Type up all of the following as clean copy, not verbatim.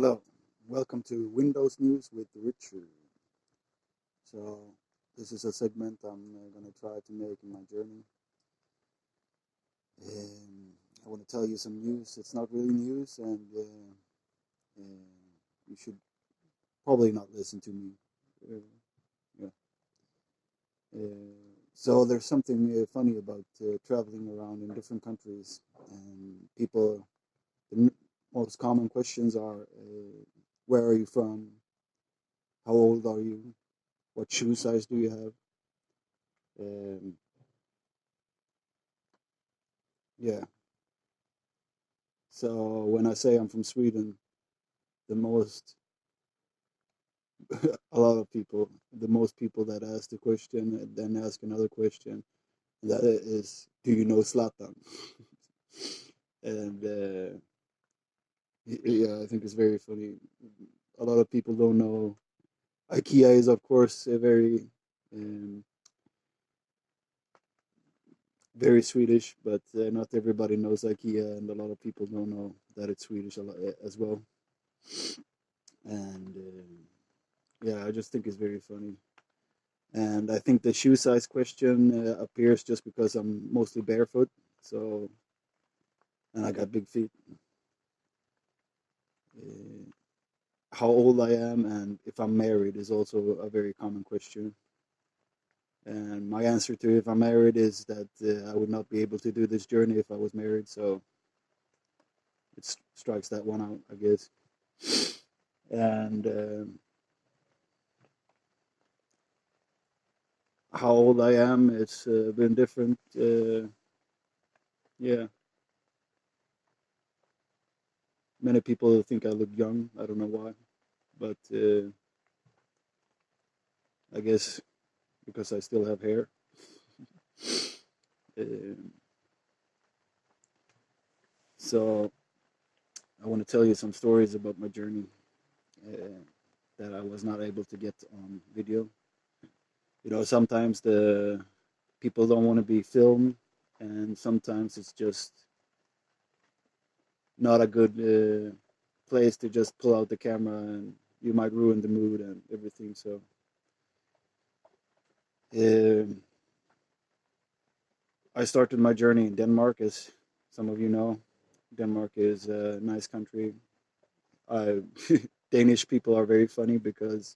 Hello, welcome to WindowNews with Richard. So, this is a segment I'm going to try to make in my journey. I want to tell you some news. It's not really news, and you should probably not listen to me. Uh, yeah. So, there's something funny about traveling around in different countries, and the most common questions are where are you from? How old are you? What shoe size do you have? Um, yeah. So when I say I'm from Sweden, the most, a lot of people, the most people that ask the question and then ask another question, that is, do you know Zlatan? And yeah, I think it's very funny. A lot of people don't know. IKEA is, of course, a um, very Swedish, but not everybody knows IKEA, and a lot of people don't know that it's Swedish as well. And yeah, I just think it's very funny. And I think the shoe size question appears just because I'm mostly barefoot, so and I got big feet. Uh, how old I am and if I'm married is also a very common question. And my answer to if I'm married is that I would not be able to do this journey if I was married, so it strikes that one out, I guess. And how old I am, it's been different. Yeah, many people think I look young. I don't know why, but I guess because I still have hair. Um, so I want to tell you some stories about my journey uh, that I was not able to get on video. You know, sometimes the people don't want to be filmed, and sometimes it's just not a good place to just pull out the camera, and you might ruin the mood and everything. So. Um, I started my journey in Denmark, as some of you know. Denmark is a nice country. I Danish people are very funny because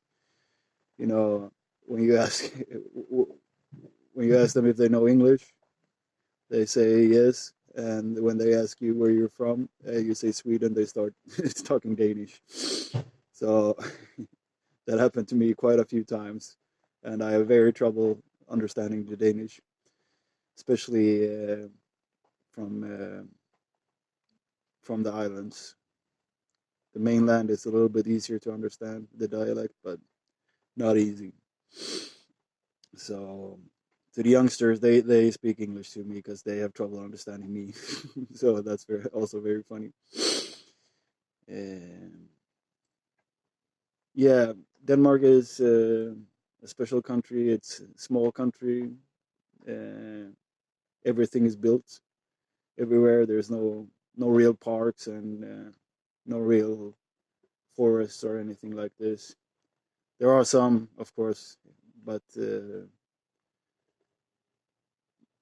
you know when you ask when you ask them if they know English, they say yes, and when they ask you where you're from, you say Sweden. They start talking Danish. So that happened to me quite a few times, and I have very trouble understanding the Danish, especially from uh, from the islands. The mainland is a little bit easier to understand the dialect, but not easy. So to the youngsters, they speak English to me because they have trouble understanding me. So that's also very funny. And yeah, Denmark is a special country. It's a small country. Uh, everything is built everywhere. There's no real parks and no real forests or anything like this. There are some, of course, but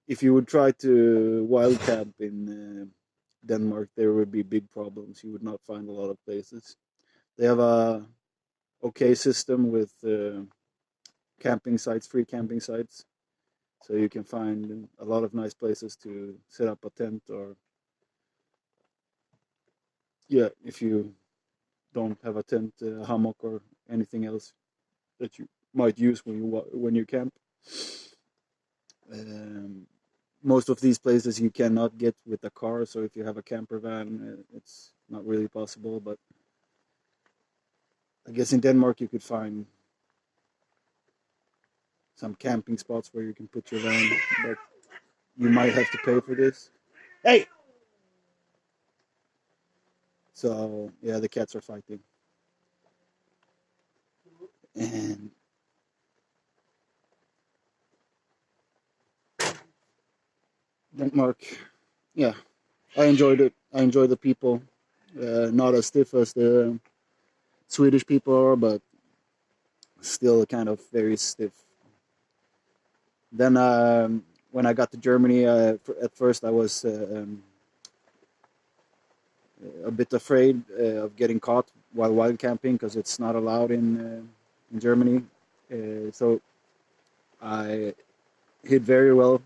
if you would try to wild camp in Denmark, there would be big problems. You would not find a lot of places. They have a okay system with camping sites, free camping sites, so you can find a lot of nice places to set up a tent or yeah, if you don't have a tent, a hammock or anything else that you might use when you camp. Um, most of these places you cannot get with a car, so if you have a camper van, it's not really possible. But I guess in Denmark you could find some camping spots where you can put your van, but you might have to pay for this. Hey! So yeah, the cats are fighting, and Denmark, yeah, I enjoyed it. I enjoy the people, not as stiff as the Swedish people are, but still kind of very stiff. Then when I got to Germany, at first I was a bit afraid of getting caught while wild camping because it's not allowed in Germany. So I hid very well,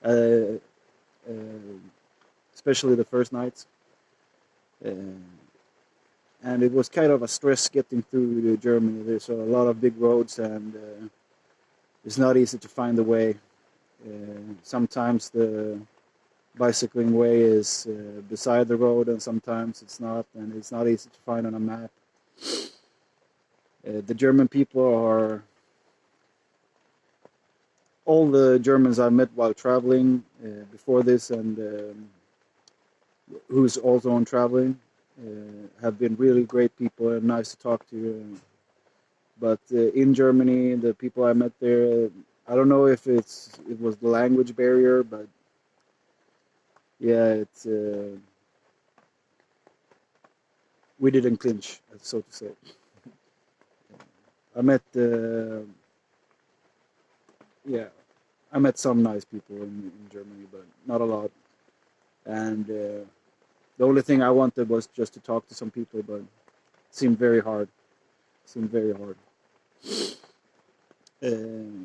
uh, uh, especially the first nights. Uh, and it was kind of a stress getting through Germany. There's a lot of big roads, and it's not easy to find the way. Sometimes the bicycling way is beside the road, and sometimes it's not, and it's not easy to find on a map. The German people are all the Germans I met while traveling before this, and who's also on traveling, have been really great people and nice to talk to. But in Germany, the people I met there, I don't know if it was the language barrier, but yeah, we didn't clinch, so to say. I met yeah, I met some nice people in Germany, but not a lot. And the only thing I wanted was just to talk to some people, but it seemed very hard. Seemed very hard. Uh,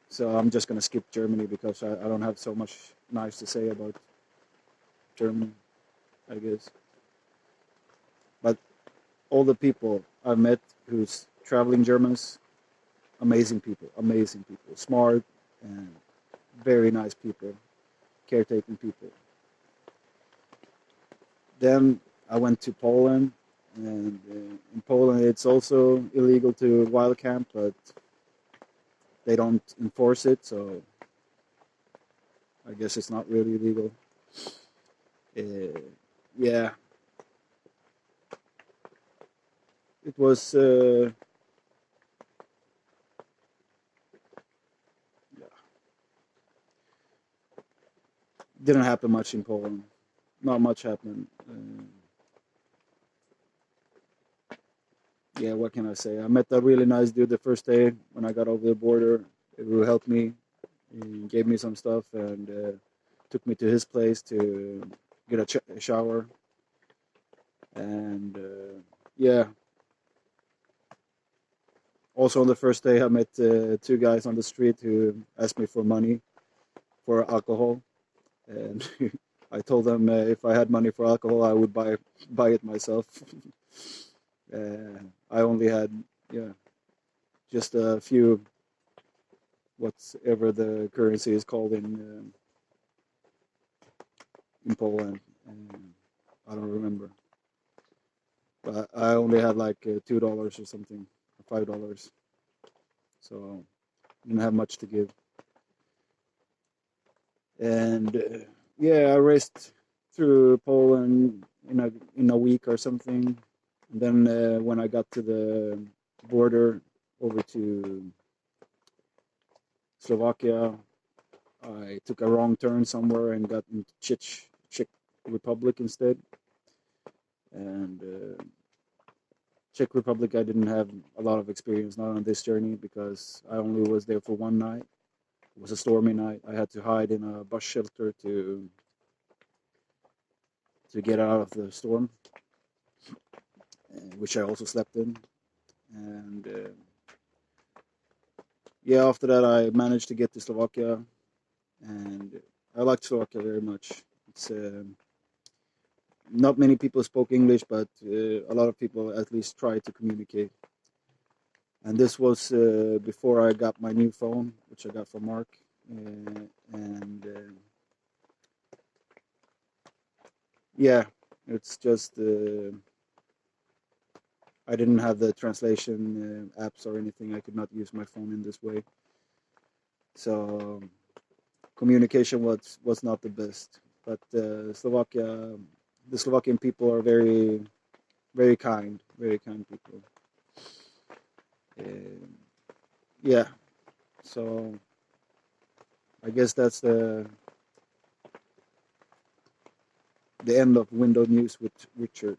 so I'm just gonna skip Germany because I don't have so much nice to say about Germany, I guess. But all the people I've met who's traveling Germans, amazing people, smart and very nice people, caretaking people. Then I went to Poland, and in Poland it's also illegal to wild camp, but they don't enforce it, so I guess it's not really illegal. Yeah, it was. Yeah, didn't happen much in Poland. Not much happened. Yeah, what can I say? I met a really nice dude the first day when I got over the border, who helped me. He gave me some stuff and took me to his place to get a shower. And yeah, also on the first day, I met two guys on the street who asked me for money for alcohol, and I told them if I had money for alcohol, I would buy it myself. I only had, yeah, just a few, whatever the currency is called in Poland. I don't remember, but I only had like $2 or something, $5, so I didn't have much to give. And yeah, I raced through Poland in a week or something. And then when I got to the border over to Slovakia, I took a wrong turn somewhere and got into Czech Republic instead. And Czech Republic, I didn't have a lot of experience, not on this journey, because I only was there for one night. It was a stormy night. I had to hide in a bus shelter to get out of the storm, which I also slept in. And yeah, after that, I managed to get to Slovakia, and I liked Slovakia very much. It's not many people spoke English, but a lot of people at least tried to communicate. And this was before I got my new phone, which I got from Mark. And yeah, it's just I didn't have the translation apps or anything. I could not use my phone in this way. So communication was not the best. But the Slovakian people are very kind people. Yeah, so I guess that's the end of Window News with Richard.